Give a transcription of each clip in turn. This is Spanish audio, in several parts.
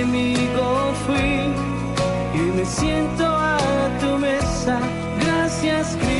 enemigo fui y me siento a tu mesa. Gracias, Cristo.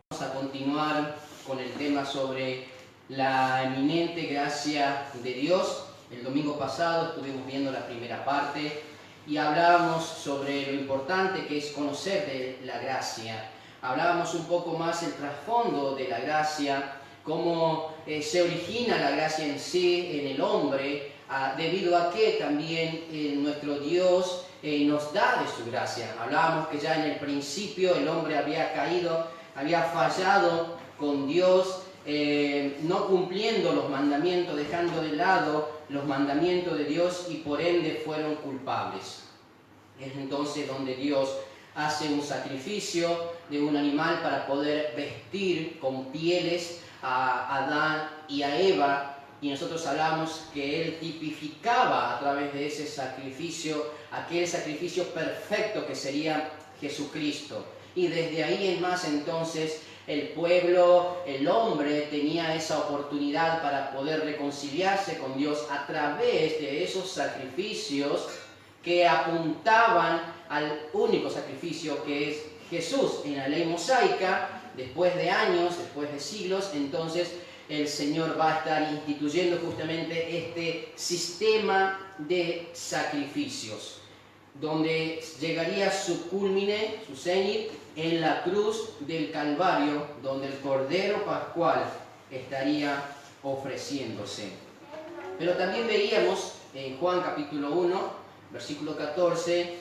Vamos a continuar con el tema sobre la eminente gracia de Dios. El domingo pasado estuvimos viendo la primera parte y hablábamos sobre lo importante que es conocer de la gracia. Hablábamos un poco más el trasfondo de la gracia, cómo se origina la gracia en sí, en el hombre, debido a que también nuestro Dios nos da de su gracia. Hablábamos que ya en el principio el hombre había caído, había fallado con Dios, no cumpliendo los mandamientos, dejando de lado los mandamientos de Dios y por ende fueron culpables. Es entonces donde Dios hace un sacrificio de un animal para poder vestir con pieles a Adán y a Eva, y nosotros hablamos que Él tipificaba a través de ese sacrificio, aquel sacrificio perfecto que sería Jesucristo. Y desde ahí en más entonces el pueblo, el hombre tenía esa oportunidad para poder reconciliarse con Dios a través de esos sacrificios que apuntaban al único sacrificio que es Jesús. En la ley mosaica, después de años, después de siglos, entonces el Señor va a estar instituyendo justamente este sistema de sacrificios, donde llegaría su culmine, su cenit, en la cruz del Calvario, donde el Cordero Pascual estaría ofreciéndose. Pero también veíamos en Juan capítulo 1, versículo 14,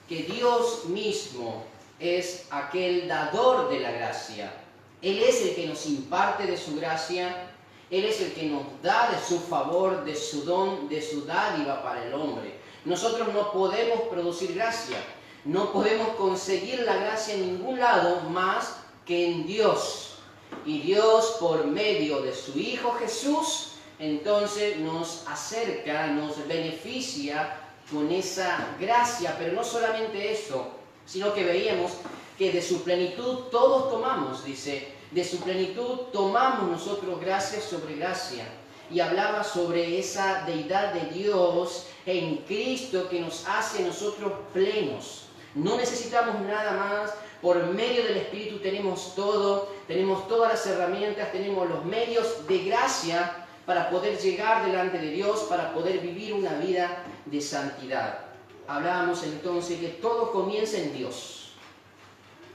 que Dios mismo es aquel dador de la gracia. Él es el que nos imparte de su gracia, Él es el que nos da de su favor, de su don, de su dádiva para el hombre. Nosotros no podemos producir gracia, no podemos conseguir la gracia en ningún lado más que en Dios. Y Dios, por medio de su Hijo Jesús, entonces nos acerca, nos beneficia con esa gracia. Pero no solamente eso, sino que veíamos que de su plenitud todos tomamos, dice, de su plenitud tomamos nosotros gracia sobre gracia. Y hablaba sobre esa deidad de Dios en Cristo que nos hace nosotros plenos. No necesitamos nada más, por medio del Espíritu tenemos todo, tenemos todas las herramientas, tenemos los medios de gracia para poder llegar delante de Dios, para poder vivir una vida de santidad. Hablábamos entonces que todo comienza en Dios.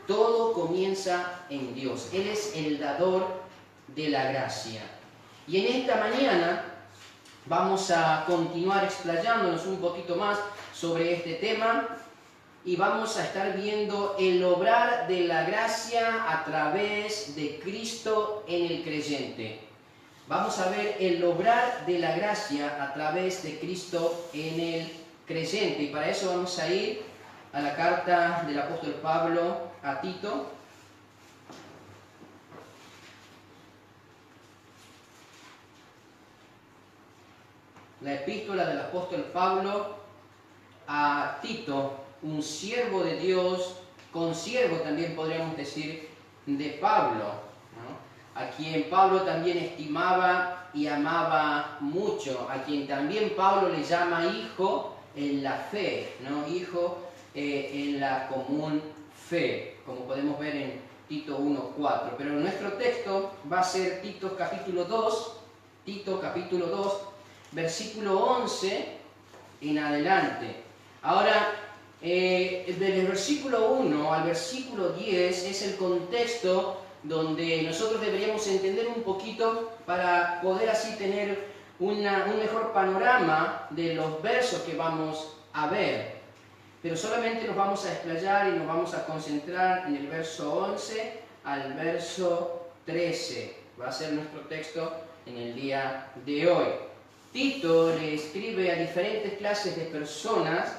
Todo comienza en Dios. Él es el dador de la gracia. Y en esta mañana vamos a continuar explayándonos un poquito más sobre este tema y vamos a estar viendo el obrar de la gracia a través de Cristo en el creyente. Vamos a ver el obrar de la gracia a través de Cristo en el creyente. Y para eso vamos a ir a la carta del apóstol Pablo a Tito. La epístola del apóstol Pablo a Tito, un siervo de Dios, consiervo también podríamos decir de Pablo, ¿no? A quien Pablo también estimaba y amaba mucho, a quien también Pablo le llama hijo en la fe, ¿no? Hijo en la común fe, como podemos ver en Tito 1:4. Pero nuestro texto va a ser Tito capítulo 2, versículo 11 en adelante. Ahora, del versículo 1 al versículo 10 es el contexto donde nosotros deberíamos entender un poquito para poder así tener un mejor panorama de los versos que vamos a ver. Pero solamente nos vamos a explayar y nos vamos a concentrar en el verso 11 al verso 13. Va a ser nuestro texto en el día de hoy. Tito le escribe a diferentes clases de personas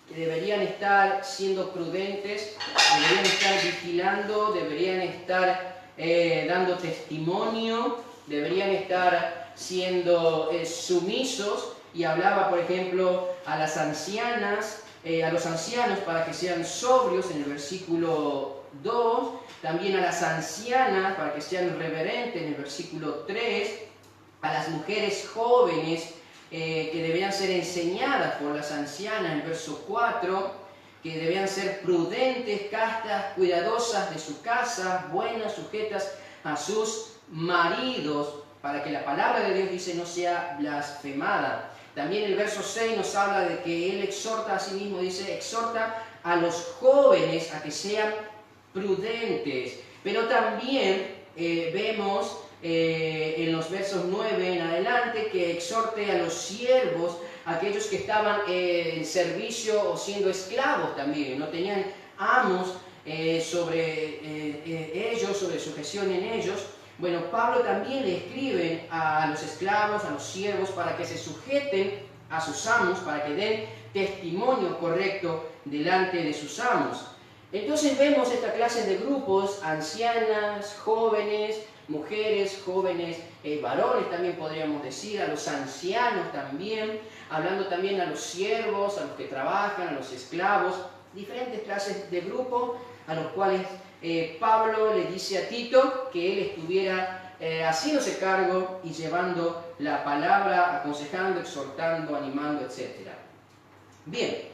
que deberían estar siendo prudentes, deberían estar vigilando, deberían estar dando testimonio, deberían estar siendo sumisos, y hablaba, por ejemplo, a las ancianas, a los ancianos para que sean sobrios en el versículo 2, también a las ancianas, para que sean reverentes, en el versículo 3, a las mujeres jóvenes, que debían ser enseñadas por las ancianas, en el verso 4, que debían ser prudentes, castas, cuidadosas de su casa, buenas, sujetas a sus maridos, para que la palabra de Dios, dice, no sea blasfemada. También el verso 6 nos habla de que Él exhorta a sí mismo, dice, exhorta a los jóvenes a que sean prudentes. Pero también vemos en los versos 9 en adelante que exhorte a los siervos, aquellos que estaban en servicio o siendo esclavos también, no tenían amos sobre ellos, sobre sujeción en ellos. Bueno, Pablo también le escribe a los esclavos, a los siervos, para que se sujeten a sus amos, para que den testimonio correcto delante de sus amos. Entonces vemos esta clase de grupos: ancianas, jóvenes, mujeres, jóvenes, varones también podríamos decir, a los ancianos también, hablando también a los siervos, a los que trabajan, a los esclavos, diferentes clases de grupos a los cuales Pablo le dice a Tito que él estuviera haciéndose cargo y llevando la palabra, aconsejando, exhortando, animando, etc. Bien,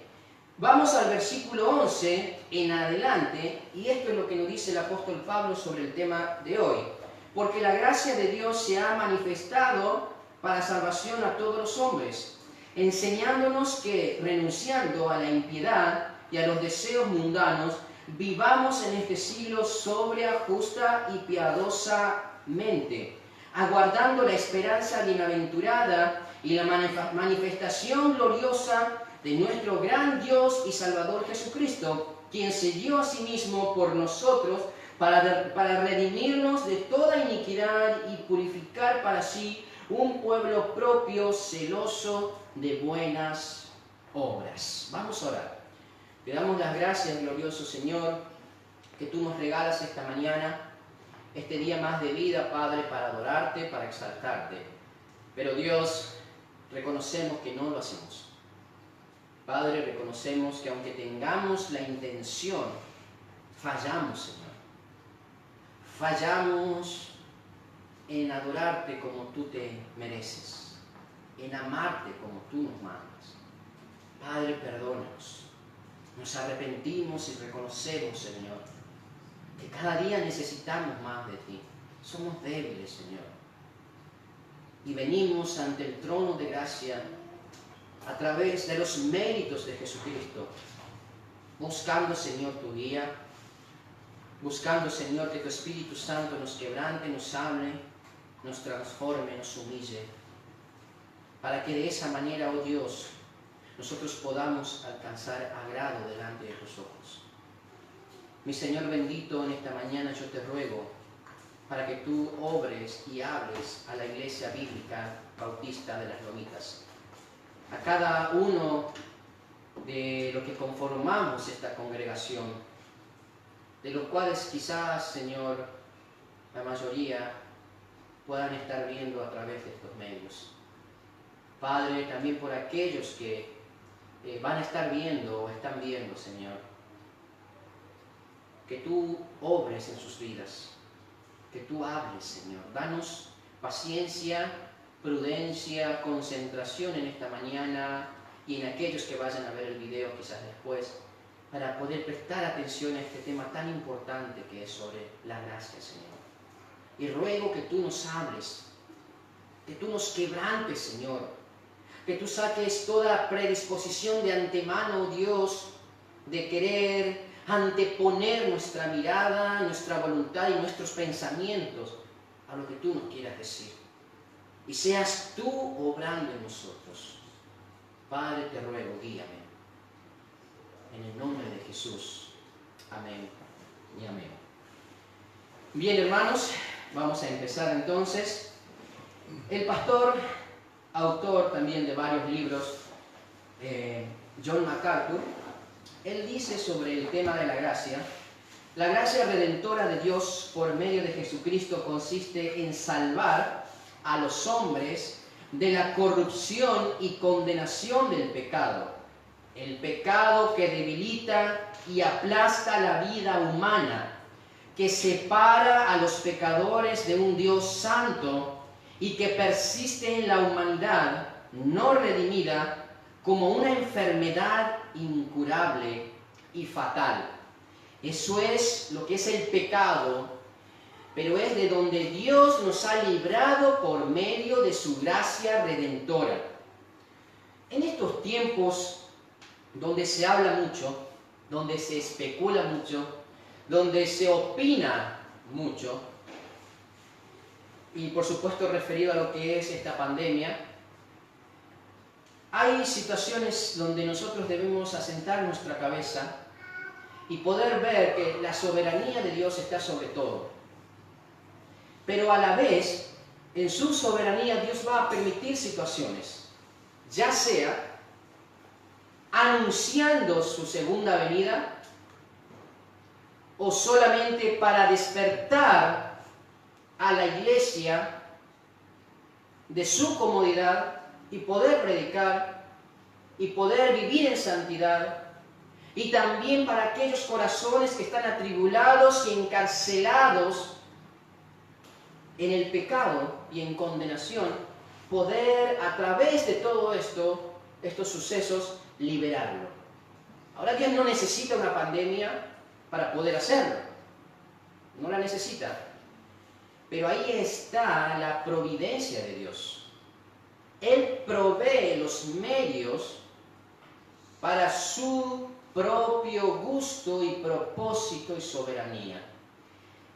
vamos al versículo 11 en adelante, y esto es lo que nos dice el apóstol Pablo sobre el tema de hoy. Porque la gracia de Dios se ha manifestado para salvación a todos los hombres, enseñándonos que, renunciando a la impiedad y a los deseos mundanos, vivamos en este siglo sobria, justa y piadosamente, aguardando la esperanza bienaventurada y la manifestación gloriosa de nuestro gran Dios y Salvador Jesucristo, quien se dio a sí mismo por nosotros para redimirnos de toda iniquidad y purificar para sí un pueblo propio, celoso de buenas obras. Vamos a orar. Te damos las gracias, glorioso Señor, que tú nos regalas esta mañana, este día más de vida, Padre, para adorarte, para exaltarte. Pero Dios, reconocemos que no lo hacemos. Padre, reconocemos que aunque tengamos la intención, fallamos, Señor. Fallamos en adorarte como tú te mereces, en amarte como tú nos mandas. Padre, perdónanos. Nos arrepentimos y reconocemos, Señor, que cada día necesitamos más de ti. Somos débiles, Señor. Y venimos ante el trono de gracia a través de los méritos de Jesucristo, buscando, Señor, tu guía, buscando, Señor, que tu Espíritu Santo nos quebrante, nos hable, nos transforme, nos humille, para que de esa manera, oh Dios, nosotros podamos alcanzar agrado delante de tus ojos. Mi Señor bendito, en esta mañana yo te ruego para que tú obres y hables a la Iglesia Bíblica Bautista de las Lomitas, a cada uno de los que conformamos esta congregación, de los cuales quizás, Señor, la mayoría puedan estar viendo a través de estos medios. Padre, también por aquellos que van a estar viendo o están viendo, Señor, que tú obres en sus vidas, que tú hables, Señor. Danos paciencia, prudencia, concentración en esta mañana y en aquellos que vayan a ver el video quizás después, para poder prestar atención a este tema tan importante que es sobre la gracia, Señor. Y ruego que tú nos hables, que tú nos quebrantes, Señor, que tú saques toda predisposición de antemano, oh Dios, de querer anteponer nuestra mirada, nuestra voluntad y nuestros pensamientos a lo que tú nos quieras decir. Y seas tú obrando en nosotros. Padre, te ruego, guíame. En el nombre de Jesús. Amén y amén. Bien, hermanos, vamos a empezar entonces. El pastor, autor también de varios libros, John MacArthur, él dice sobre el tema de la gracia: la gracia redentora de Dios por medio de Jesucristo consiste en salvar a los hombres de la corrupción y condenación del pecado, el pecado que debilita y aplasta la vida humana, que separa a los pecadores de un Dios santo y que persiste en la humanidad no redimida como una enfermedad incurable y fatal. Eso es lo que es el pecado, pero es de donde Dios nos ha librado por medio de su gracia redentora. En estos tiempos donde se habla mucho, donde se especula mucho, donde se opina mucho, y por supuesto referido a lo que es esta pandemia, hay situaciones donde nosotros debemos asentar nuestra cabeza y poder ver que la soberanía de Dios está sobre todo. Pero a la vez, en su soberanía Dios va a permitir situaciones, ya sea anunciando su segunda venida o solamente para despertar a la iglesia de su comodidad y poder predicar y poder vivir en santidad, y también para aquellos corazones que están atribulados y encarcelados en el pecado y en condenación, poder a través de todo esto, estos sucesos, liberarlo. Ahora Dios no necesita una pandemia para poder hacerlo, no la necesita, pero ahí está la providencia de Dios. Él provee los medios para su propio gusto y propósito y soberanía.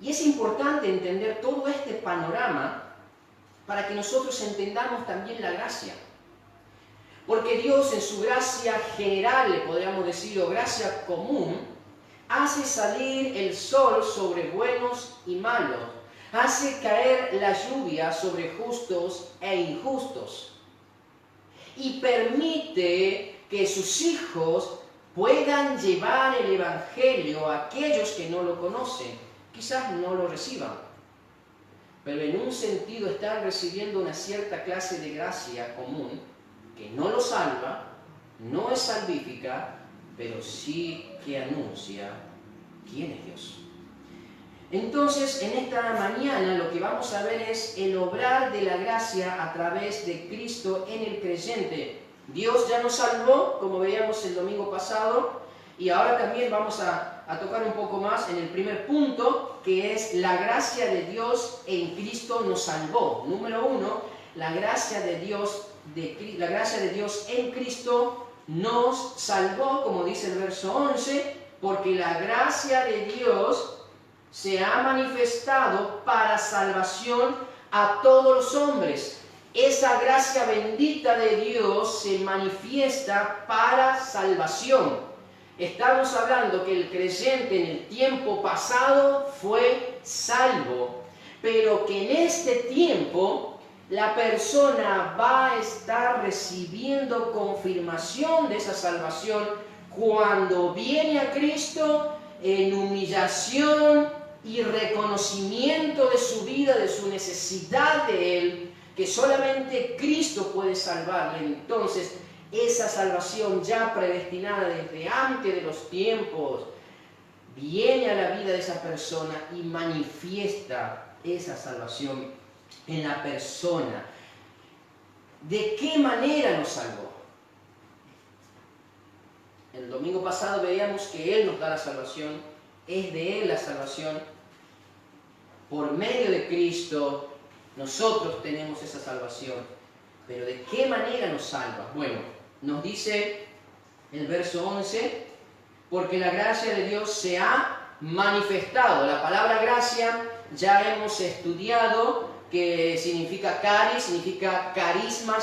Y es importante entender todo este panorama para que nosotros entendamos también la gracia. Porque Dios en su gracia general, le podríamos decir, o gracia común, hace salir el sol sobre buenos y malos, hace caer la lluvia sobre justos e injustos, y permite que sus hijos puedan llevar el Evangelio a aquellos que no lo conocen. Quizás no lo reciban, pero en un sentido están recibiendo una cierta clase de gracia común que no lo salva, no es salvífica, pero sí que anuncia quién es Dios. Entonces, en esta mañana lo que vamos a ver es el obrar de la gracia a través de Cristo en el creyente. Dios ya nos salvó, como veíamos el domingo pasado, y ahora también vamos a tocar un poco más en el primer punto, que es la gracia de Dios en Cristo nos salvó. Número 1, la gracia de Dios en Cristo nos salvó, como dice el verso 11, porque la gracia de Dios se ha manifestado para salvación a todos los hombres. Esa gracia bendita de Dios se manifiesta para salvación. Estamos hablando que el creyente en el tiempo pasado fue salvo, pero que en este tiempo la persona va a estar recibiendo confirmación de esa salvación cuando viene a Cristo en humillación y reconocimiento de su vida, de su necesidad de Él, que solamente Cristo puede salvarle. Entonces, esa salvación ya predestinada desde antes de los tiempos viene a la vida de esa persona y manifiesta esa salvación en la persona. ¿De qué manera nos salvó? El domingo pasado veíamos que Él nos da la salvación, es de Él la salvación. Por medio de Cristo nosotros tenemos esa salvación. Pero ¿de qué manera nos salva? Bueno, nos dice el verso 11, porque la gracia de Dios se ha manifestado. La palabra gracia ya hemos estudiado que significa cari, significa carisma,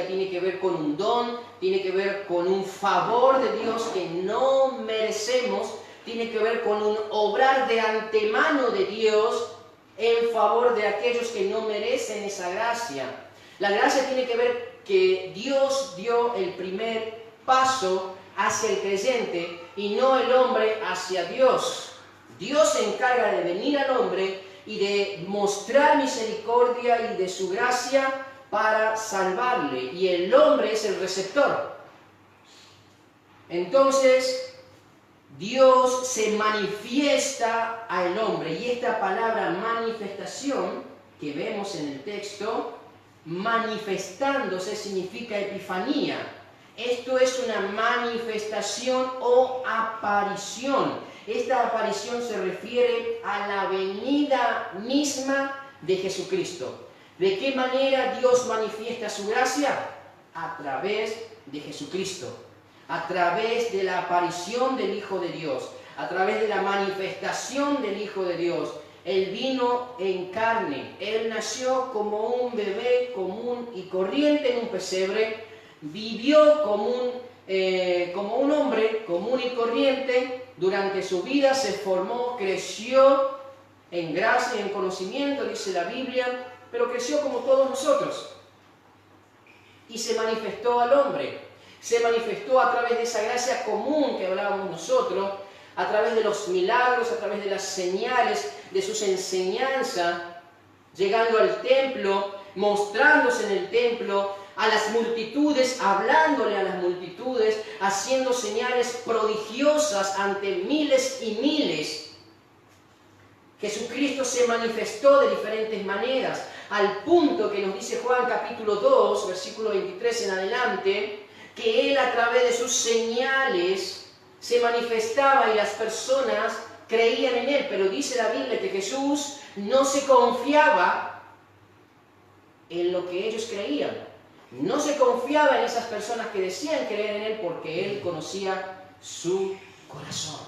tiene que ver con un don, tiene que ver con un favor de Dios que no merecemos, tiene que ver con un obrar de antemano de Dios en favor de aquellos que no merecen esa gracia. La gracia tiene que ver que Dios dio el primer paso hacia el creyente y no el hombre hacia Dios. Dios se encarga de venir al hombre y de mostrar misericordia y de su gracia para salvarle, y el hombre es el receptor. Entonces, Dios se manifiesta al hombre, y esta palabra manifestación que vemos en el texto, manifestándose significa epifanía. Esto es una manifestación o aparición. Esta aparición se refiere a la venida misma de Jesucristo. ¿De qué manera Dios manifiesta su gracia? A través de Jesucristo, a través de la aparición del Hijo de Dios, a través de la manifestación del Hijo de Dios. Él vino en carne, Él nació como un bebé común y corriente en un pesebre, vivió como un hombre común y corriente, durante su vida se formó, creció en gracia y en conocimiento, dice la Biblia, pero creció como todos nosotros. Y se manifestó al hombre, se manifestó a través de esa gracia común que hablábamos nosotros, a través de los milagros, a través de las señales, de sus enseñanzas, llegando al templo, mostrándose en el templo, a las multitudes, hablándole a las multitudes, haciendo señales prodigiosas ante miles y miles. Jesucristo se manifestó de diferentes maneras, al punto que nos dice Juan capítulo 2, versículo 23 en adelante, que Él a través de sus señales se manifestaba y las personas creían en Él. Pero dice la Biblia que Jesús no se confiaba en lo que ellos creían. No se confiaba en esas personas que decían creer en Él, porque Él conocía su corazón.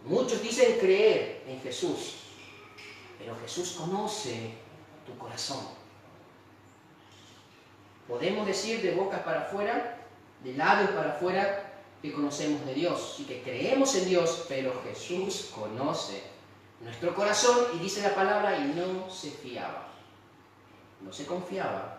Muchos dicen creer en Jesús, pero Jesús conoce tu corazón. Podemos decir de boca para afuera, de labios para afuera, que conocemos de Dios y que creemos en Dios, pero Jesús conoce nuestro corazón, y dice la palabra, y no se fiaba, no se confiaba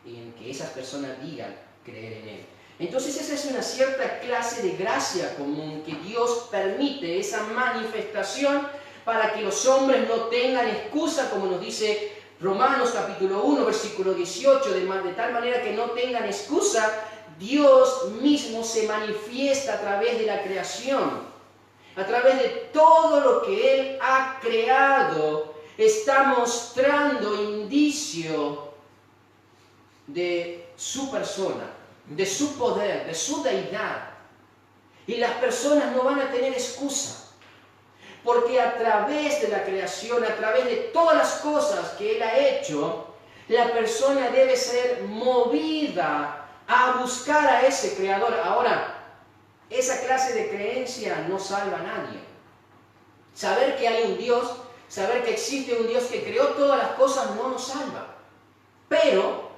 en que esas personas digan creer en Él. Entonces esa es una cierta clase de gracia común que Dios permite, esa manifestación, para que los hombres no tengan excusa, como nos dice Romanos capítulo 1, versículo 18, de tal manera que no tengan excusa. Dios mismo se manifiesta a través de la creación, a través de todo lo que Él ha creado. Está mostrando indicio de su persona, de su poder, de su deidad. Y las personas no van a tener excusa, porque a través de la creación, a través de todas las cosas que Él ha hecho, la persona debe ser movida a buscar a ese Creador. Ahora, esa clase de creencia no salva a nadie. Saber que hay un Dios, saber que existe un Dios que creó todas las cosas, no nos salva. Pero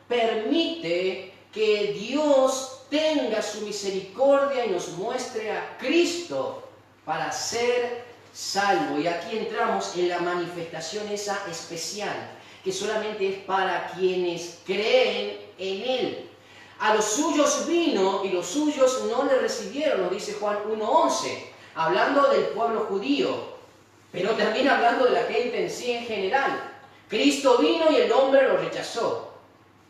permite que Dios tenga su misericordia y nos muestre a Cristo para ser salvo. Y aquí entramos en la manifestación esa especial, que solamente es para quienes creen en Él. A los suyos vino y los suyos no le recibieron, nos dice Juan 1:11, hablando del pueblo judío, pero también hablando de la gente en sí en general. Cristo vino y el hombre lo rechazó.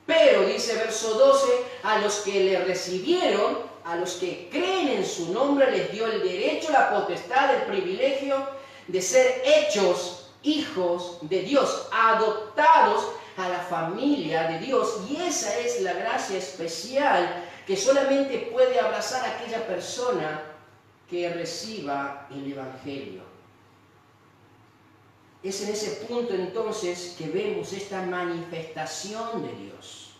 Pero, dice verso 12, a los que le recibieron, a los que creen en su nombre, les dio el derecho, la potestad, el privilegio de ser hechos hijos de Dios, adoptados a la familia de Dios. Y esa es la gracia especial que solamente puede abrazar a aquella persona que reciba el Evangelio. Es en ese punto entonces que vemos esta manifestación de Dios,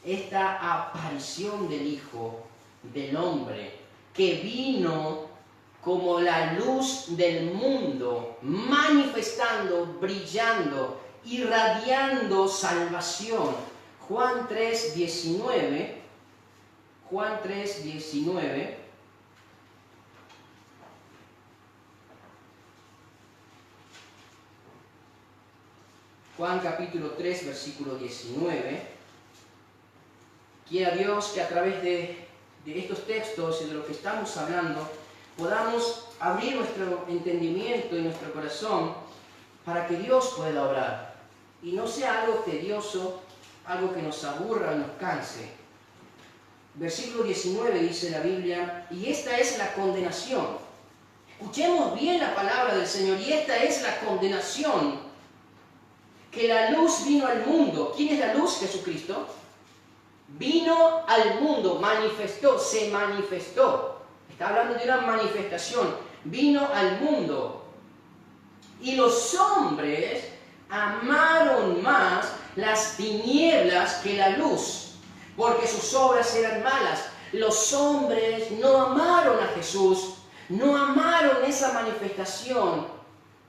esta aparición del Hijo del Hombre, que vino como la luz del mundo, manifestando, brillando, irradiando salvación. Juan 3:19. Juan 3:19. Juan capítulo 3, versículo 19. Quiera Dios que a través de estos textos y de lo que estamos hablando, podamos abrir nuestro entendimiento y nuestro corazón para que Dios pueda obrar. Y no sea algo tedioso, algo que nos aburra y nos canse, Versículo 19 dice la Biblia, y esta es la condenación. Escuchemos bien la palabra del Señor, y esta es la condenación, que la luz vino al mundo. ¿Quién es la luz? Jesucristo. Vino al mundo, manifestó, se manifestó. Está hablando de una manifestación. Vino al mundo. Y los hombres amaron más las tinieblas que la luz, porque sus obras eran malas. Los hombres no amaron a Jesús, no amaron esa manifestación,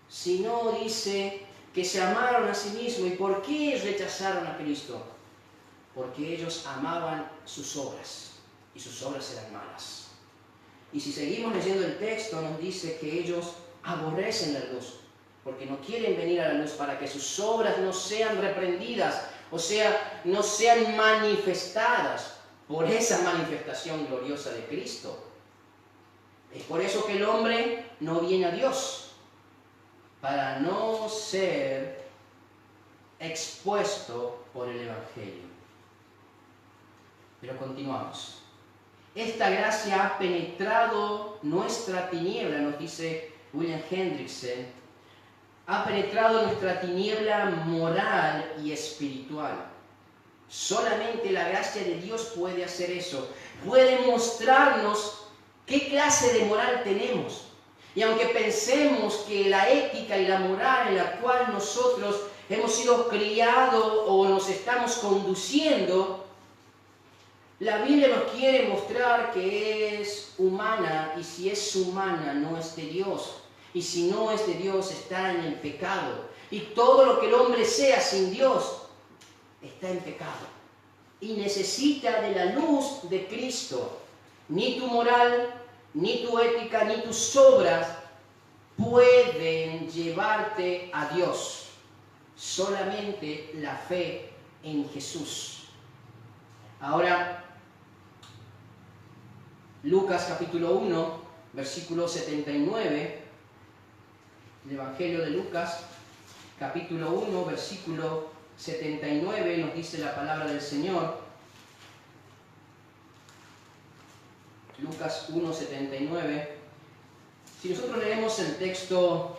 sino dice que se amaron a sí mismos. ¿Y por qué rechazaron a Cristo? Porque ellos amaban sus obras, y sus obras eran malas. Y si seguimos leyendo el texto, nos dice que ellos aborrecen la luz, porque no quieren venir a la luz para que sus obras no sean reprendidas, o sea, no sean manifestadas por esa manifestación gloriosa de Cristo. Es por eso que el hombre no viene a Dios, para no ser expuesto por el Evangelio. Pero continuamos. Esta gracia ha penetrado nuestra tiniebla, nos dice William Hendrickson, ha penetrado nuestra tiniebla moral y espiritual. Solamente la gracia de Dios puede hacer eso. Puede mostrarnos qué clase de moral tenemos. Y aunque pensemos que la ética y la moral en la cual nosotros hemos sido criados o nos estamos conduciendo, la Biblia nos quiere mostrar que es humana, y si es humana no es de Dios. Y si no es de Dios, está en el pecado. Y todo lo que el hombre sea sin Dios está en pecado. Y necesita de la luz de Cristo. Ni tu moral, ni tu ética, ni tus obras pueden llevarte a Dios. Solamente la fe en Jesús. Ahora, Lucas capítulo 1, versículo 79. El Evangelio de Lucas, capítulo 1, versículo 79, nos dice la palabra del Señor. Lucas 1, 79. Si nosotros leemos el texto,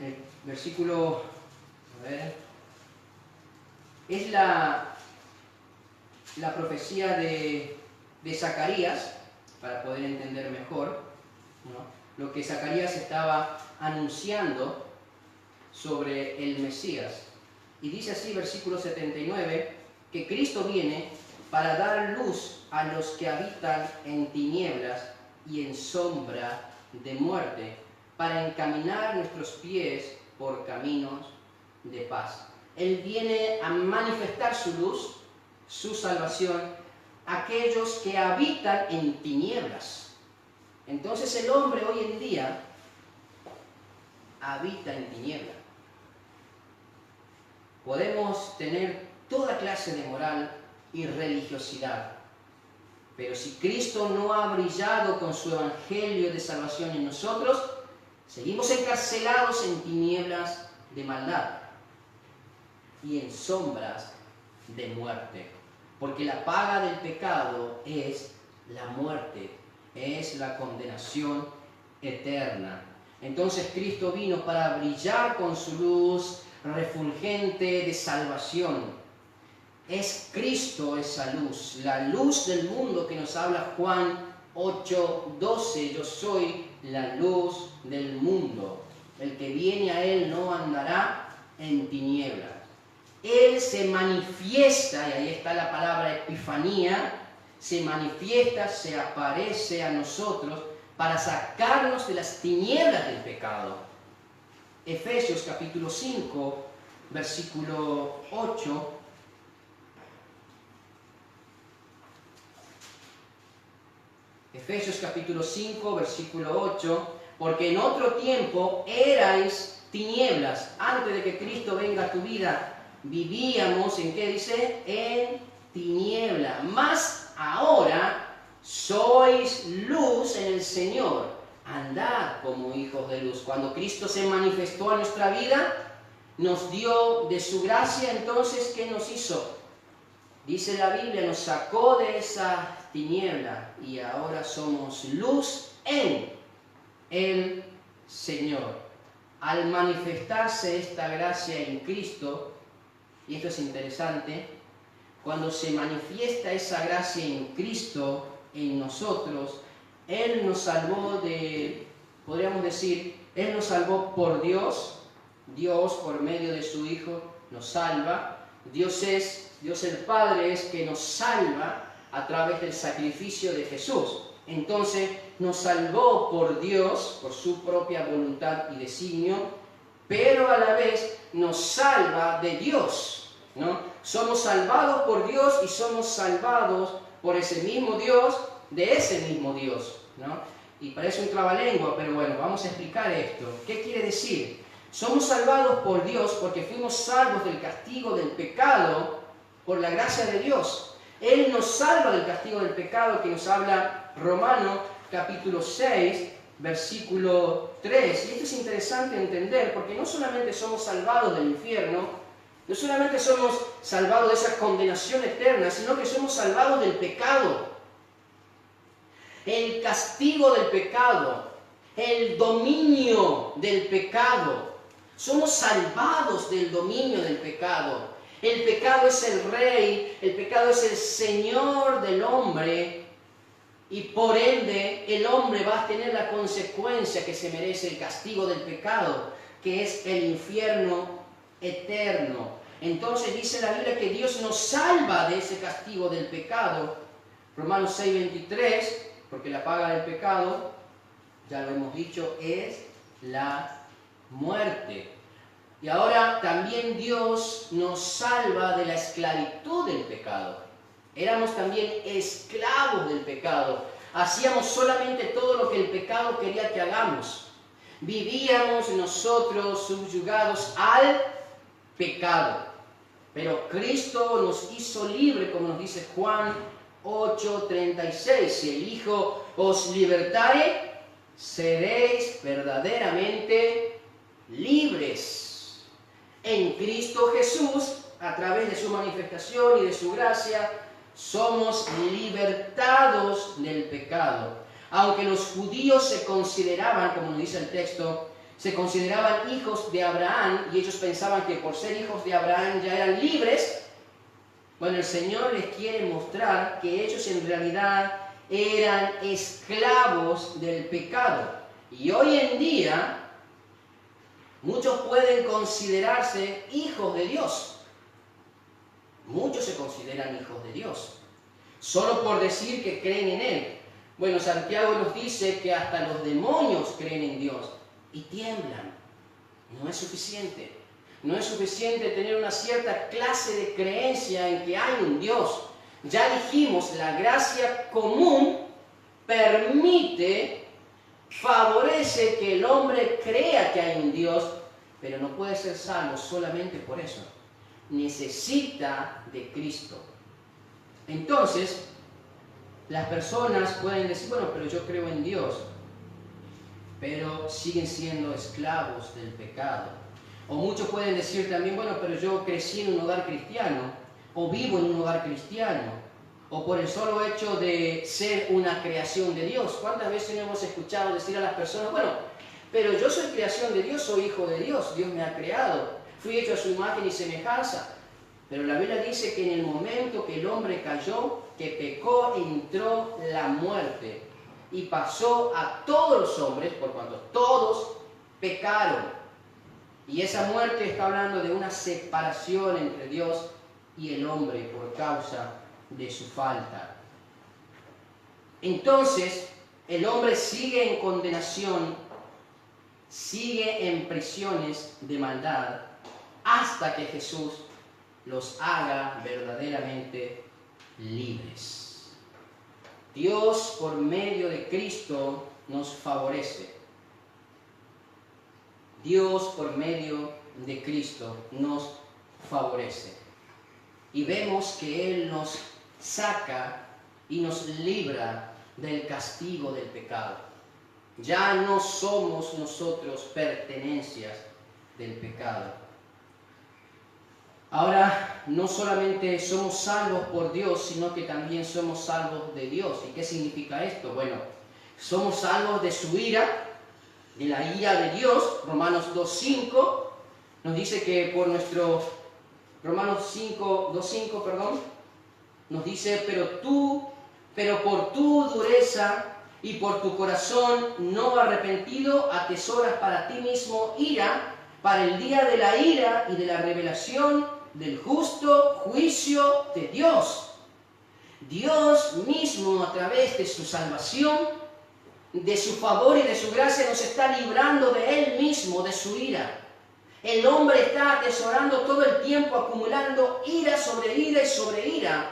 el versículo, es la profecía de Zacarías, para poder entender mejor, ¿no?, lo que Zacarías estaba anunciando sobre el Mesías. Y dice así, versículo 79, que Cristo viene para dar luz a los que habitan en tinieblas y en sombra de muerte, para encaminar nuestros pies por caminos de paz. Él viene a manifestar su luz, su salvación, a aquellos que habitan en tinieblas. Entonces el hombre hoy en día habita en tiniebla. Podemos tener toda clase de moral y religiosidad, pero si Cristo no ha brillado con su evangelio de salvación en nosotros, seguimos encarcelados en tinieblas de maldad y en sombras de muerte, porque la paga del pecado es la muerte, es la condenación eterna. Entonces Cristo vino para brillar con su luz refulgente de salvación. Es Cristo esa luz, la luz del mundo que nos habla Juan 8:12. Yo soy la luz del mundo. El que viene a Él no andará en tinieblas. Él se manifiesta, y ahí está la palabra epifanía, se manifiesta, se aparece a nosotros para sacarnos de las tinieblas del pecado. Efesios capítulo 5, versículo 8. Efesios capítulo 5, versículo 8. Porque en otro tiempo erais tinieblas, antes de que Cristo venga a tu vida, vivíamos, ¿en qué dice? En tiniebla. Mas ahora sois luz en el Señor. Andad como hijos de luz. Cuando Cristo se manifestó a nuestra vida, nos dio de su gracia. Entonces, ¿qué nos hizo? Dice la Biblia, nos sacó de esa tiniebla y ahora somos luz en el Señor. Al manifestarse esta gracia en Cristo, y esto es interesante, cuando se manifiesta esa gracia en Cristo, en nosotros, Él nos salvó de, podríamos decir, Él nos salvó por Dios, Dios por medio de su Hijo nos salva, Dios el Padre es que nos salva a través del sacrificio de Jesús. Entonces nos salvó por Dios, por su propia voluntad y designio, pero a la vez nos salva de Dios, ¿no? Somos salvados por Dios y somos salvados por ese mismo Dios, de ese mismo Dios, ¿no? Y parece un trabalengua, pero bueno, vamos a explicar esto. ¿Qué quiere decir? Somos salvados por Dios porque fuimos salvos del castigo del pecado por la gracia de Dios. Él nos salva del castigo del pecado, que nos habla Romanos capítulo 6, versículo 3. Y esto es interesante entender, porque no solamente somos salvados del infierno, no solamente somos salvados de esa condenación eterna, sino que somos salvados del pecado. El castigo del pecado, el dominio del pecado. Somos salvados del dominio del pecado. El pecado es el rey, el pecado es el señor del hombre, y por ende el hombre va a tener la consecuencia que se merece, el castigo del pecado, que es el infierno eterno. Entonces dice la Biblia que Dios nos salva de ese castigo del pecado. Romanos 6:23, porque la paga del pecado, ya lo hemos dicho, es la muerte. Y ahora también Dios nos salva de la esclavitud del pecado. Éramos también esclavos del pecado. Hacíamos solamente todo lo que el pecado quería que hagamos. Vivíamos nosotros subyugados al pecado. Pero Cristo nos hizo libre, como nos dice Juan 8:36. Si el Hijo os libertare, seréis verdaderamente libres. En Cristo Jesús, a través de su manifestación y de su gracia, somos libertados del pecado. Aunque los judíos se consideraban, como nos dice el texto, se consideraban hijos de Abraham, y ellos pensaban que por ser hijos de Abraham ya eran libres, bueno, el Señor les quiere mostrar que ellos en realidad eran esclavos del pecado. Y hoy en día, muchos pueden considerarse hijos de Dios. Muchos se consideran hijos de Dios, solo por decir que creen en Él. Bueno, Santiago nos dice que hasta los demonios creen en Dios y tiemblan. No es suficiente. No es suficiente tener una cierta clase de creencia en que hay un Dios. Ya dijimos, la gracia común permite, favorece que el hombre crea que hay un Dios, pero no puede ser salvo solamente por eso. Necesita de Cristo. Entonces, las personas pueden decir, bueno, pero yo creo en Dios, pero siguen siendo esclavos del pecado. O muchos pueden decir también, bueno, pero yo crecí en un hogar cristiano, o vivo en un hogar cristiano, o por el solo hecho de ser una creación de Dios. ¿Cuántas veces hemos escuchado decir a las personas, bueno, pero yo soy creación de Dios, soy hijo de Dios, Dios me ha creado, fui hecho a su imagen y semejanza? Pero la Biblia dice que en el momento que el hombre cayó, que pecó, entró la muerte, y pasó a todos los hombres, por cuanto todos pecaron. Y esa muerte está hablando de una separación entre Dios y el hombre por causa de su falta. Entonces, el hombre sigue en condenación, sigue en prisiones de maldad, hasta que Jesús los haga verdaderamente libres. Dios, por medio de Cristo, nos favorece. Dios, por medio de Cristo, nos favorece. Y vemos que Él nos saca y nos libra del castigo del pecado. Ya no somos nosotros pertenencias del pecado. Ahora, no solamente somos salvos por Dios, sino que también somos salvos de Dios. ¿Y qué significa esto? Bueno, somos salvos de su ira, de la ira de Dios. Romanos 2.5 nos dice que por nuestro... Romanos 2.5, perdón, nos dice, pero por tu dureza y por tu corazón no arrepentido, atesoras para ti mismo ira, para el día de la ira y de la revelación del justo juicio de Dios. Dios mismo, a través de su salvación, de su favor y de su gracia, nos está librando de Él mismo, de su ira. El hombre está atesorando todo el tiempo, acumulando ira sobre ira y sobre ira,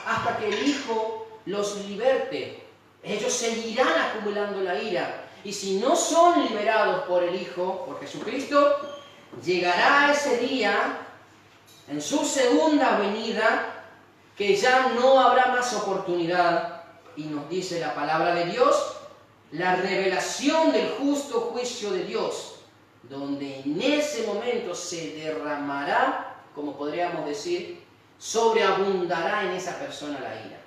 hasta que el Hijo los liberte. Ellos seguirán acumulando la ira. Y si no son liberados por el Hijo, por Jesucristo, llegará ese día, en su segunda venida, que ya no habrá más oportunidad. Y nos dice la palabra de Dios, la revelación del justo juicio de Dios, donde en ese momento se derramará, como podríamos decir, sobreabundará en esa persona la ira.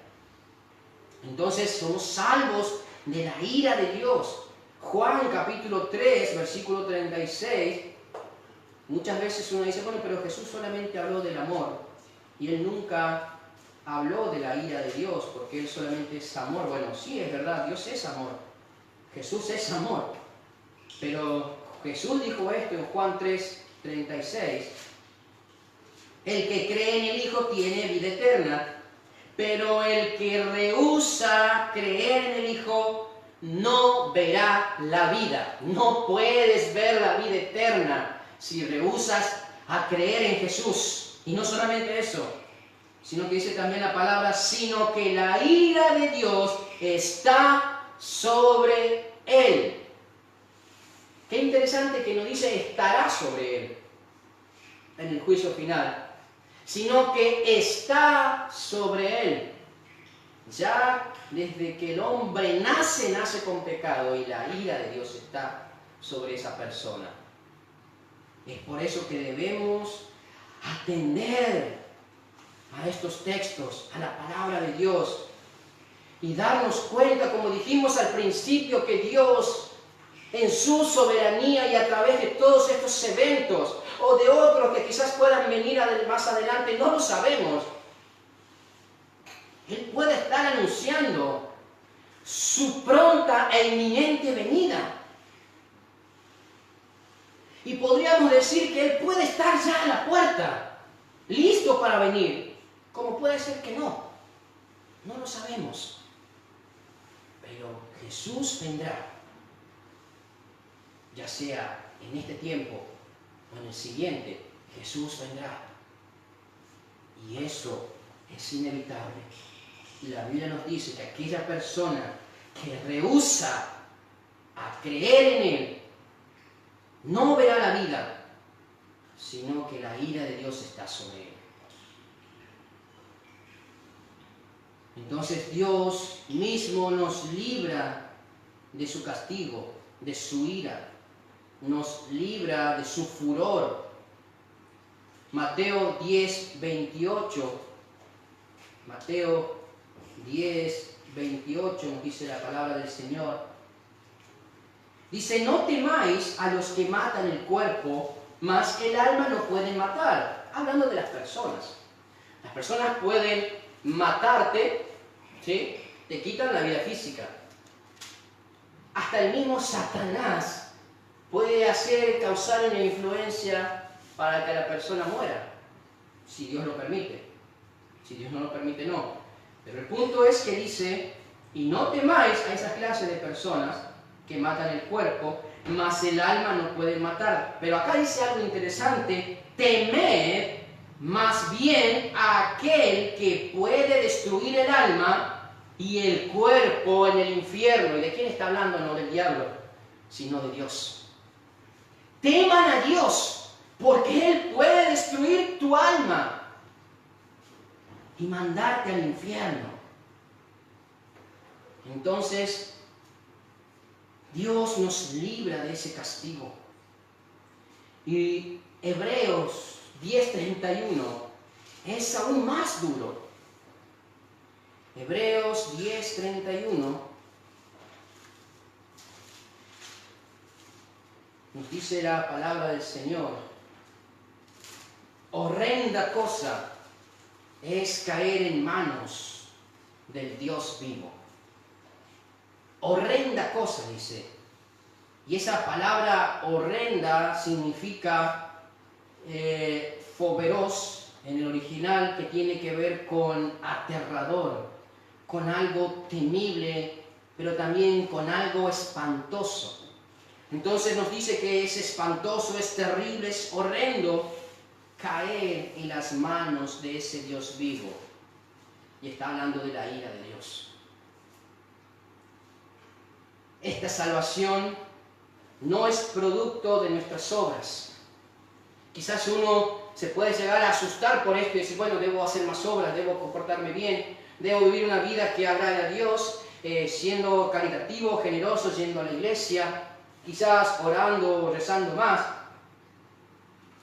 Entonces somos salvos de la ira de Dios. Juan capítulo 3, versículo 36, muchas veces uno dice, bueno, pero Jesús solamente habló del amor, y Él nunca habló de la ira de Dios, porque Él solamente es amor. Bueno, sí, es verdad, Dios es amor, Jesús es amor, pero Jesús dijo esto en Juan 3, 36, el que cree en el Hijo tiene vida eterna, pero el que rehúsa creer en el Hijo no verá la vida. No puedes ver la vida eterna si rehusas a creer en Jesús. Y no solamente eso, sino que dice también la palabra, sino que la ira de Dios está sobre él. Qué interesante que no dice estará sobre él en el juicio final, sino que está sobre él. Ya desde que el hombre nace con pecado y la ira de Dios está sobre esa persona. Es por eso que debemos atender a estos textos, a la palabra de Dios, y darnos cuenta, como dijimos al principio, que Dios, en su soberanía y a través de todos estos eventos, o de otros que quizás puedan venir más adelante, no lo sabemos, Él puede estar anunciando su pronta e inminente venida. Y podríamos decir que Él puede estar ya a la puerta, listo para venir, como puede ser que no. No lo sabemos. Pero Jesús vendrá, ya sea en este tiempo o en el siguiente, Jesús vendrá. Y eso es inevitable. Y la Biblia nos dice que aquella persona que rehúsa a creer en Él, no verá la vida, sino que la ira de Dios está sobre él. Entonces Dios mismo nos libra de su castigo, de su ira, nos libra de su furor. Mateo 10, 28, Mateo 10, 28 nos dice la palabra del Señor. Dice, no temáis a los que matan el cuerpo, mas el alma no pueden matar. Hablando de las personas. Las personas pueden matarte, ¿sí? Te quitan la vida física. Hasta el mismo Satanás puede causar una influencia para que la persona muera, si Dios lo permite. Si Dios no lo permite, no. Pero el punto es que dice, y no temáis a esas clases de personas que matan el cuerpo, mas el alma no puede matar. Pero acá dice algo interesante, temed más bien a aquel que puede destruir el alma y el cuerpo en el infierno. ¿Y de quién está hablando? No del diablo, sino de Dios. Teman a Dios, porque Él puede destruir tu alma y mandarte al infierno. Entonces, Dios nos libra de ese castigo. Y Hebreos 10:31 es aún más duro. Hebreos 10:31 nos dice la palabra del Señor: horrenda cosa es caer en manos del Dios vivo. Horrenda cosa, dice. Y esa palabra horrenda significa foberos en el original, que tiene que ver con aterrador, con algo temible, pero también con algo espantoso. Entonces nos dice que es espantoso, es terrible, es horrendo caer en las manos de ese Dios vivo. Y está hablando de la ira de Dios. Esta salvación no es producto de nuestras obras. Quizás uno se puede llegar a asustar por esto y decir, bueno, debo hacer más obras, debo comportarme bien, debo vivir una vida que agrade a Dios, siendo caritativo, generoso, yendo a la iglesia, quizás orando o rezando más.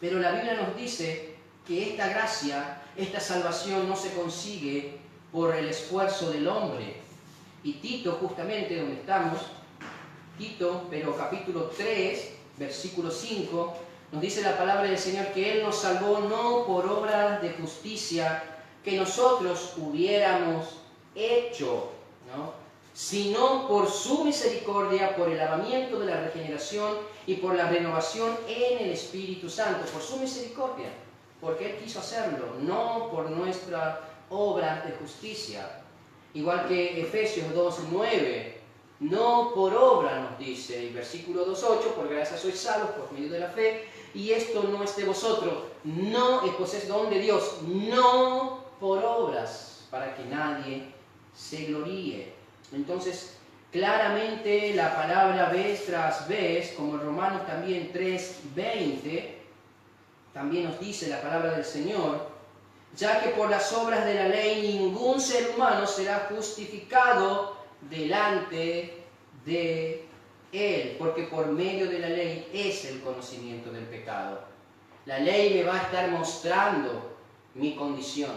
Pero la Biblia nos dice que esta gracia, esta salvación no se consigue por el esfuerzo del hombre. Y Tito, justamente donde estamos, Tito, pero capítulo 3, versículo 5, nos dice la palabra del Señor que Él nos salvó no por obras de justicia que nosotros hubiéramos hecho, ¿no?, sino por su misericordia, por el lavamiento de la regeneración y por la renovación en el Espíritu Santo, por su misericordia, porque Él quiso hacerlo, no por nuestra obra de justicia. Igual que Efesios 2:9, no por obra nos dice, y versículo 2:8, por gracia sois salvos por medio de la fe, y esto no es de vosotros, no pues es don de Dios, no por obras, para que nadie se gloríe. Entonces, claramente la palabra vez tras vez, como en Romanos también 3:20, también nos dice la palabra del Señor, ya que por las obras de la ley ningún ser humano será justificado delante de Él, porque por medio de la ley es el conocimiento del pecado. La ley me va a estar mostrando mi condición,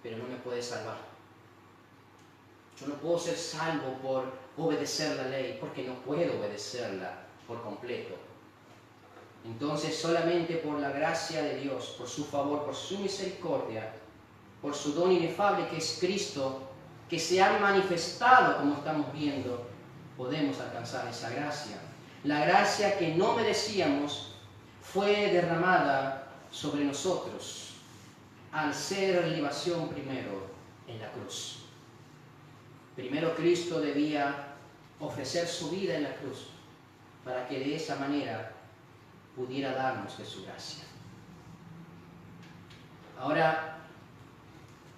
pero no me puede salvar. Yo no puedo ser salvo por obedecer la ley, porque no puedo obedecerla por completo. Entonces, solamente por la gracia de Dios, por su favor, por su misericordia, por su don inefable que es Cristo, que se ha manifestado, como estamos viendo, podemos alcanzar esa gracia. La gracia que no merecíamos fue derramada sobre nosotros al ser libación primero en la cruz. Primero Cristo debía ofrecer su vida en la cruz para que de esa manera pudiera darnos de su gracia. Ahora,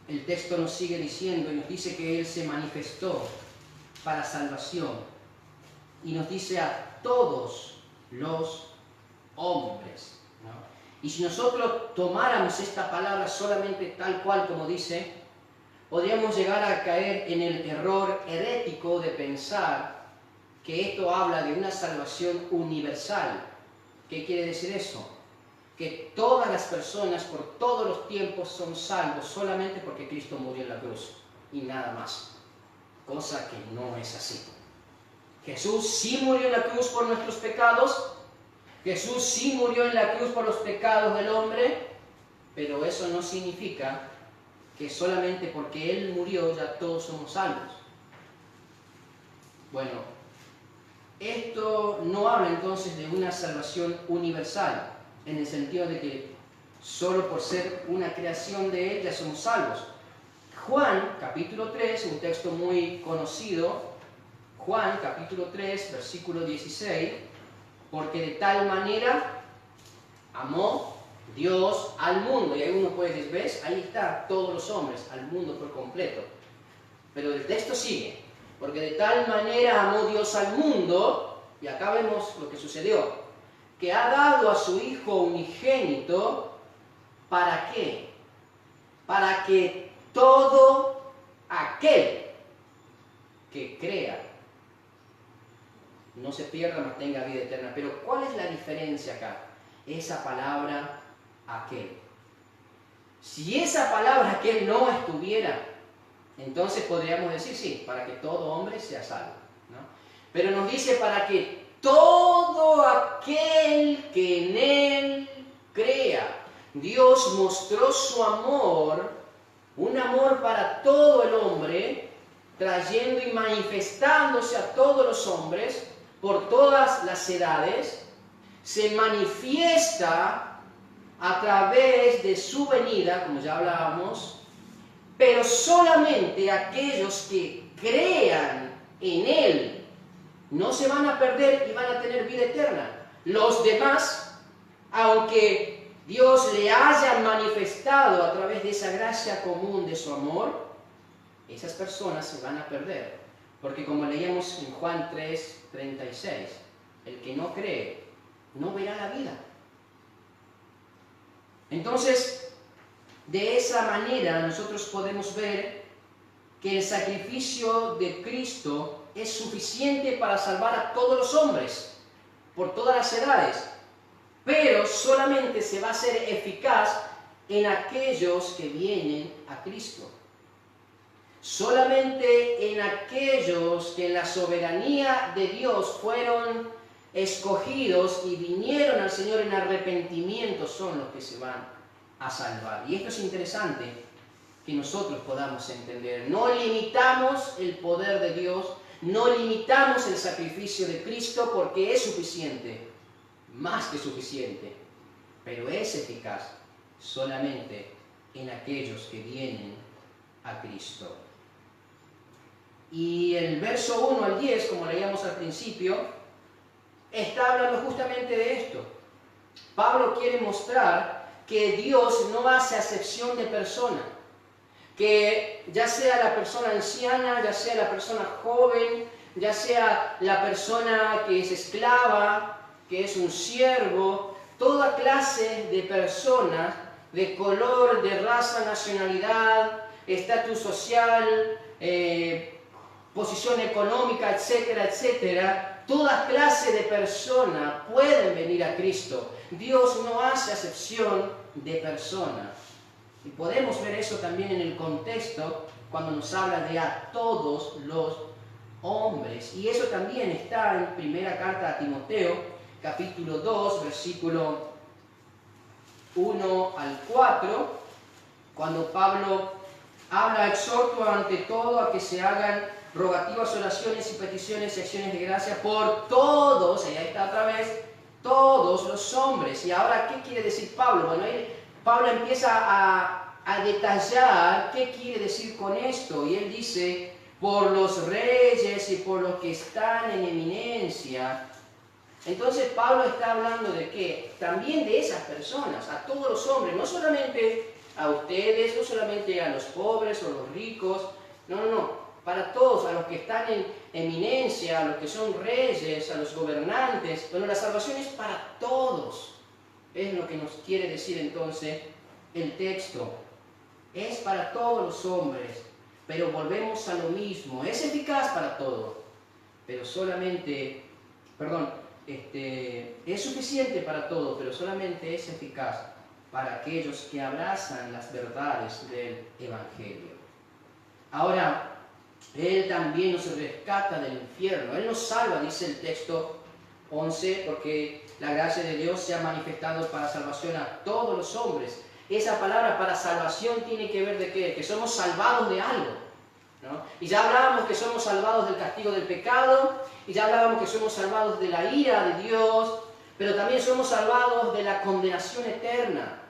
el texto nos sigue diciendo y nos dice que Él se manifestó para salvación y nos dice a todos los hombres, ¿no? Y si nosotros tomáramos esta palabra solamente tal cual como dice, podríamos llegar a caer en el error herético de pensar que esto habla de una salvación universal. ¿Qué quiere decir eso? Que todas las personas por todos los tiempos son salvos solamente porque Cristo murió en la cruz y nada más. Cosa que no es así. Jesús sí murió en la cruz por nuestros pecados, Jesús sí murió en la cruz por los pecados del hombre, pero eso no significa que solamente porque Él murió ya todos somos salvos. Bueno, esto no habla entonces de una salvación universal, en el sentido de que solo por ser una creación de Él ya somos salvos. Juan, capítulo 3, un texto muy conocido, Juan, capítulo 3, versículo 16, porque de tal manera amó Dios al mundo. Y ahí uno puede decir, ¿ves? Ahí está, todos los hombres, al mundo por completo. Pero el texto sigue, porque de tal manera amó Dios al mundo, y acá vemos lo que sucedió, que ha dado a su Hijo unigénito, ¿para qué? Para que todo aquel que crea no se pierda, mas tenga vida eterna. Pero ¿cuál es la diferencia acá? Esa palabra aquel. Si esa palabra que Él no estuviera, entonces podríamos decir, sí, para que todo hombre sea salvo, ¿no? Pero nos dice para que todo aquel que en Él crea. Dios mostró su amor, un amor para todo el hombre, trayendo y manifestándose a todos los hombres por todas las edades, se manifiesta a través de su venida, como ya hablábamos, pero solamente aquellos que crean en Él no se van a perder y van a tener vida eterna. Los demás, aunque Dios le haya manifestado a través de esa gracia común de su amor, esas personas se van a perder. Porque como leíamos en Juan 3:36, el que no cree no verá la vida. Entonces, de esa manera nosotros podemos ver que el sacrificio de Cristo es suficiente para salvar a todos los hombres, por todas las edades, pero solamente se va a hacer eficaz en aquellos que vienen a Cristo. Solamente en aquellos que en la soberanía de Dios fueron escogidos y vinieron al Señor en arrepentimiento son los que se van a salvar. Y esto es interesante que nosotros podamos entender. No limitamos el poder de Dios, no limitamos el sacrificio de Cristo porque es suficiente, más que suficiente, pero es eficaz solamente en aquellos que vienen a Cristo. Y el verso 1 al 10, como leíamos al principio, está hablando justamente de esto. Pablo quiere mostrar que Dios no hace acepción de persona, que ya sea la persona anciana, ya sea la persona joven, ya sea la persona que es esclava, que es un siervo, toda clase de personas, de color, de raza, nacionalidad, estatus social, posición económica, etcétera, etcétera, toda clase de personas pueden venir a Cristo. Dios no hace acepción de personas. Y podemos ver eso también en el contexto cuando nos habla de a todos los hombres. Y eso también está en primera carta a Timoteo, capítulo 2, versículo 1 al 4, cuando Pablo habla, exhorto ante todo a que se hagan rogativas, oraciones y peticiones y acciones de gracia por todos, y ahí está otra vez, todos los hombres. Y ahora, ¿qué quiere decir Pablo? Bueno, Pablo empieza a detallar qué quiere decir con esto, y él dice, por los reyes y por los que están en eminencia. Entonces Pablo está hablando de qué? También de esas personas, a todos los hombres, no solamente a ustedes, no solamente a los pobres o los ricos, no, para todos, a los que están en eminencia, a los que son reyes, a los gobernantes. Bueno, la salvación es para todos, es lo que nos quiere decir entonces el texto. Es para todos los hombres, pero volvemos a lo mismo, es eficaz para todos, pero solamente, es suficiente para todos, pero solamente es eficaz para aquellos que abrazan las verdades del Evangelio. Ahora, Él también nos rescata del infierno, Él nos salva, dice el texto 11, porque la gracia de Dios se ha manifestado para salvación a todos los hombres. Esa palabra para salvación tiene que ver de qué, que somos salvados de algo, ¿no? Y ya hablábamos que somos salvados del castigo del pecado, y ya hablábamos que somos salvados de la ira de Dios, pero también somos salvados de la condenación eterna.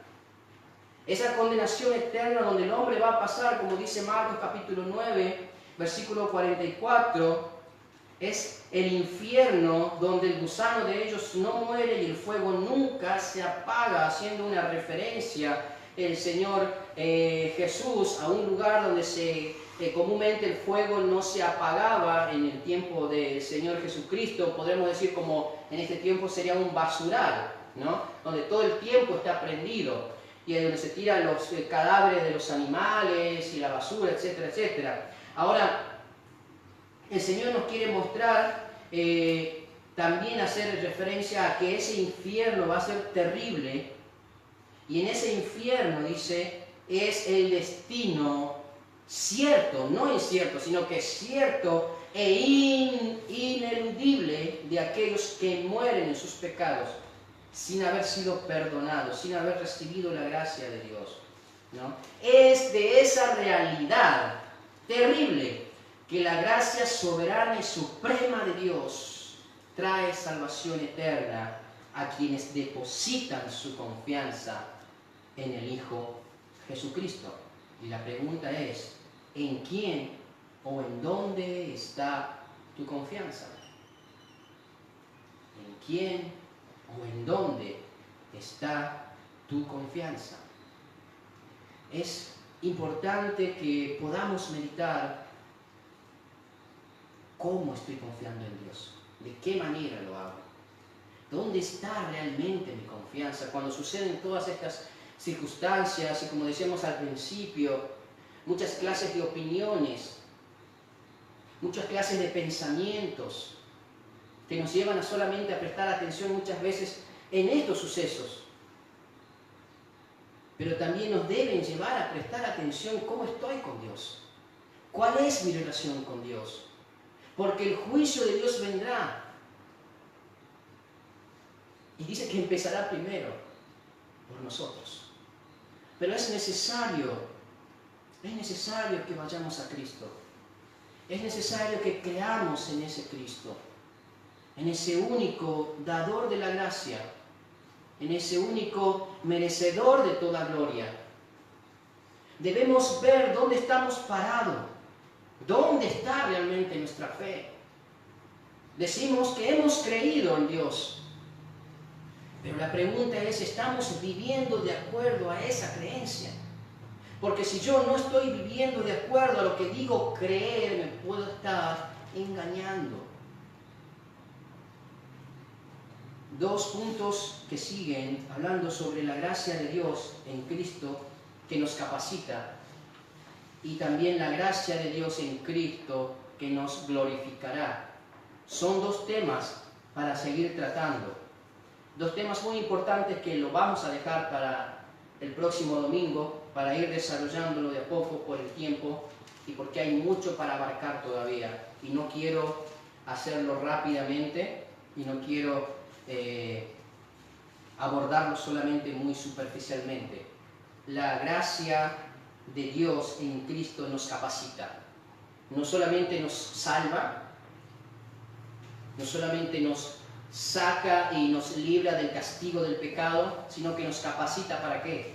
Esa condenación eterna donde el hombre va a pasar, como dice Marcos capítulo 9, versículo 44, es el infierno donde el gusano de ellos no muere y el fuego nunca se apaga, haciendo una referencia el Señor Jesús a un lugar donde comúnmente el fuego no se apagaba en el tiempo del Señor Jesucristo. Podemos decir como en este tiempo sería un basural, ¿no? Donde todo el tiempo está prendido y donde se tiran los cadáveres de los animales y la basura, etcétera, etcétera. Ahora, el Señor nos quiere mostrar, también hacer referencia a que ese infierno va a ser terrible, y en ese infierno, dice, es el destino cierto, no incierto, sino que cierto e ineludible de aquellos que mueren en sus pecados sin haber sido perdonados, sin haber recibido la gracia de Dios, ¿no? Es de esa realidad terrible que la gracia soberana y suprema de Dios trae salvación eterna a quienes depositan su confianza en el Hijo Jesucristo. Y la pregunta es, ¿en quién o en dónde está tu confianza? ¿En quién o en dónde está tu confianza? Es importante que podamos meditar cómo estoy confiando en Dios, de qué manera lo hago, dónde está realmente mi confianza cuando suceden todas estas circunstancias y, como decíamos al principio, muchas clases de opiniones, muchas clases de pensamientos que nos llevan a solamente a prestar atención muchas veces en estos sucesos, pero también nos deben llevar a prestar atención cómo estoy con Dios, cuál es mi relación con Dios, porque el juicio de Dios vendrá y dice que empezará primero por nosotros. Pero es necesario que vayamos a Cristo. Es necesario que creamos en ese Cristo, en ese único dador de la gracia, en ese único merecedor de toda gloria. Debemos ver dónde estamos parados, dónde está realmente nuestra fe. Decimos que hemos creído en Dios, pero la pregunta es, ¿estamos viviendo de acuerdo a esa creencia? Porque si yo no estoy viviendo de acuerdo a lo que digo creer, me puedo estar engañando. Dos puntos que siguen hablando sobre la gracia de Dios en Cristo que nos capacita y también la gracia de Dios en Cristo que nos glorificará. Son dos temas para seguir tratando. Dos temas muy importantes que lo vamos a dejar para el próximo domingo, para ir desarrollándolo de a poco por el tiempo y porque hay mucho para abarcar todavía. Y no quiero hacerlo rápidamente y no quiero abordarlo solamente muy superficialmente. La gracia de Dios en Cristo nos capacita. No solamente nos salva, no solamente nos saca y nos libra del castigo del pecado, sino que nos capacita ¿para qué?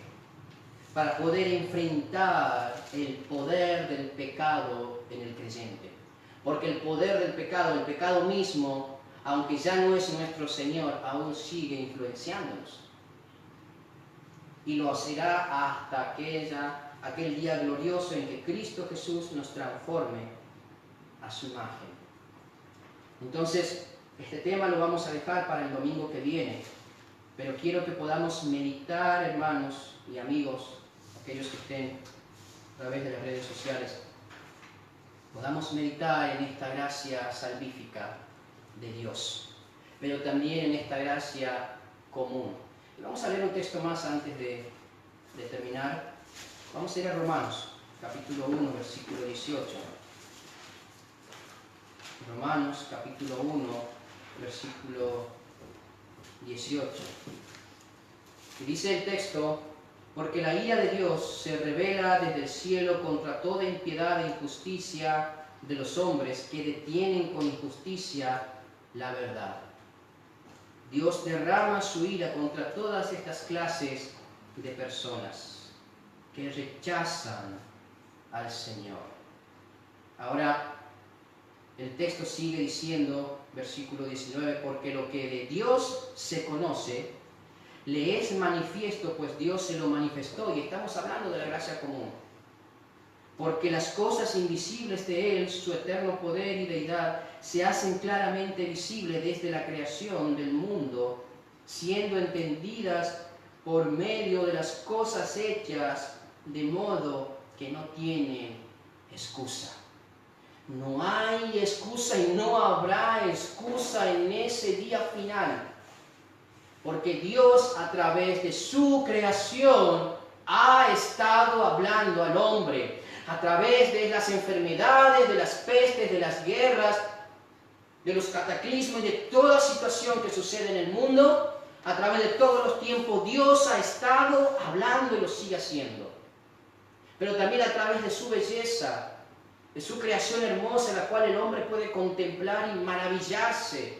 Para poder enfrentar el poder del pecado en el creyente. Porque el poder del pecado, el pecado mismo, aunque ya no es nuestro Señor, aún sigue influenciándonos. Y lo será hasta aquel día glorioso en que Cristo Jesús nos transforme a su imagen. Entonces, este tema lo vamos a dejar para el domingo que viene, pero quiero que podamos meditar, hermanos y amigos, aquellos que estén a través de las redes sociales, podamos meditar en esta gracia salvífica de Dios, pero también en esta gracia común. Y vamos a leer un texto más antes de terminar. Vamos a ir a Romanos, capítulo 1, versículo 18. Romanos, capítulo 1, versículo 18. Y dice el texto: porque la ira de Dios se revela desde el cielo contra toda impiedad e injusticia de los hombres que detienen con injusticia la verdad. Dios derrama su ira contra todas estas clases de personas que rechazan al Señor. Ahora, el texto sigue diciendo, versículo 19, porque lo que de Dios se conoce, le es manifiesto, pues Dios se lo manifestó, y estamos hablando de la gracia común. Porque las cosas invisibles de Él, su eterno poder y deidad, se hacen claramente visibles desde la creación del mundo, siendo entendidas por medio de las cosas hechas, de modo que no tienen excusa. No hay excusa y no habrá excusa en ese día final. Porque Dios, a través de su creación, ha estado hablando al hombre a través de las enfermedades, de las pestes, de las guerras, de los cataclismos y de toda situación que sucede en el mundo. A través de todos los tiempos Dios ha estado hablando y lo sigue haciendo. Pero también a través de su belleza, de su creación hermosa, la cual el hombre puede contemplar y maravillarse.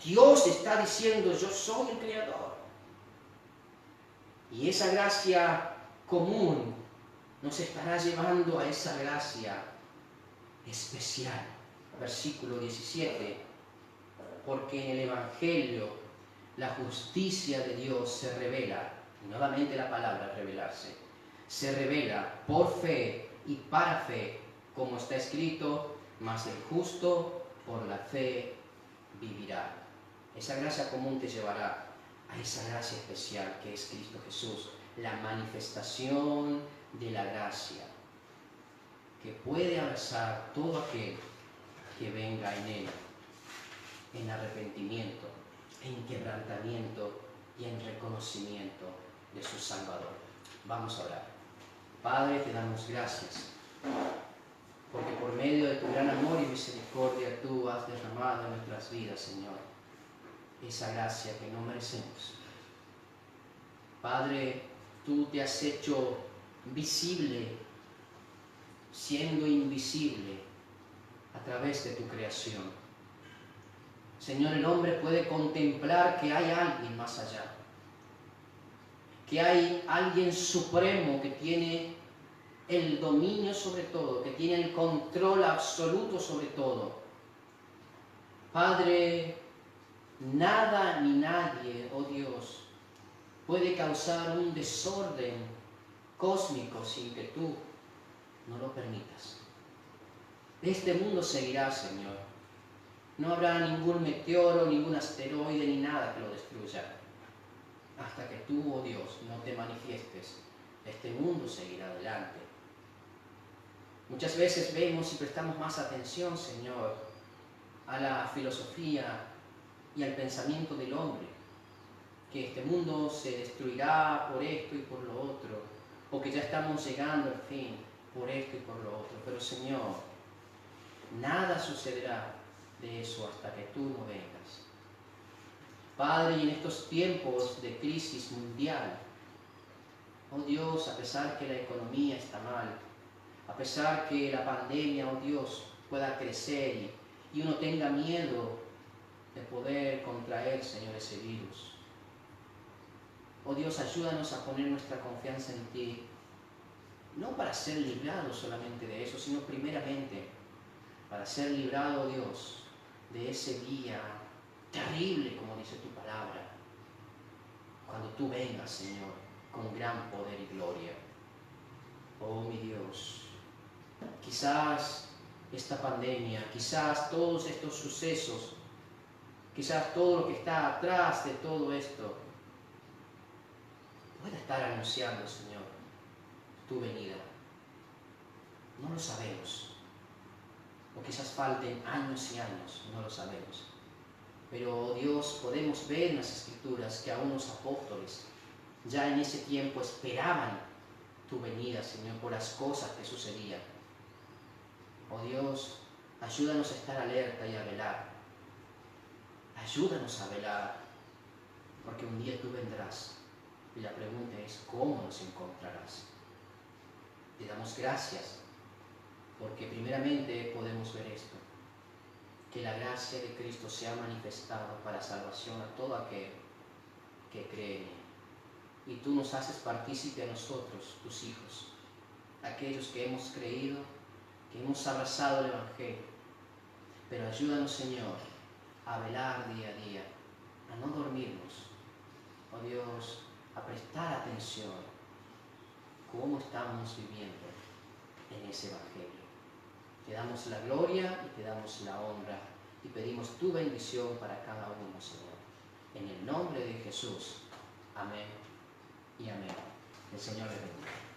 Dios está diciendo: yo soy el Creador. Y esa gracia común nos estará llevando a esa gracia especial. Versículo 17. Porque en el Evangelio la justicia de Dios se revela, y nuevamente la palabra revelarse, se revela por fe y para fe, como está escrito: mas el justo por la fe vivirá. Esa gracia común te llevará a esa gracia especial que es Cristo Jesús, la manifestación de la gracia, que puede abrazar todo aquel que venga en él, en arrepentimiento, en quebrantamiento y en reconocimiento de su Salvador. Vamos a orar. Padre, te damos gracias, porque por medio de tu gran amor y misericordia tú has derramado en nuestras vidas, Señor, esa gracia que no merecemos. Padre, tú te has hecho visible, siendo invisible, a través de tu creación. Señor, el hombre puede contemplar que hay alguien más allá, que hay alguien supremo que tiene el dominio sobre todo, que tiene el control absoluto sobre todo. Padre, nada ni nadie, oh Dios, puede causar un desorden cósmico sin que tú no lo permitas. Este mundo seguirá, Señor. No habrá ningún meteoro, ningún asteroide, ni nada que lo destruya. Hasta que tú, oh Dios, no te manifiestes, este mundo seguirá adelante. Muchas veces vemos y prestamos más atención, Señor, a la filosofía y al pensamiento del hombre, que este mundo se destruirá por esto y por lo otro, o que ya estamos llegando al fin por esto y por lo otro. Pero, Señor, nada sucederá de eso hasta que tú no vengas. Padre, y en estos tiempos de crisis mundial, oh Dios, a pesar que la economía está mal, a pesar que la pandemia, oh Dios, pueda crecer y uno tenga miedo de poder contraer, Señor, ese virus. Oh Dios, ayúdanos a poner nuestra confianza en ti, no para ser librados solamente de eso, sino primeramente para ser librado, Dios, de ese día terrible, como dice tu palabra, cuando tú vengas, Señor, con gran poder y gloria. Oh mi Dios, quizás esta pandemia, quizás todos estos sucesos, quizás todo lo que está atrás de todo esto, pueda estar anunciando, Señor, tu venida. No lo sabemos. O quizás falten años y años, no lo sabemos. Pero, Dios, podemos ver en las Escrituras que aún los apóstoles ya en ese tiempo esperaban tu venida, Señor, por las cosas que sucedían. Oh Dios, ayúdanos a estar alerta y a velar. Ayúdanos a velar, porque un día tú vendrás y la pregunta es: ¿cómo nos encontrarás? Te damos gracias, porque primeramente podemos ver esto, que la gracia de Cristo se ha manifestado para salvación a todo aquel que cree en él. Y tú nos haces partícipe a nosotros, tus hijos, aquellos que hemos creído, que hemos abrazado el Evangelio. Pero ayúdanos, Señor, a velar día a día, a no dormirnos, oh Dios, a prestar atención cómo estamos viviendo en ese Evangelio. Te damos la gloria y te damos la honra y pedimos tu bendición para cada uno, Señor. En el nombre de Jesús. Amén y amén. El Señor les bendiga.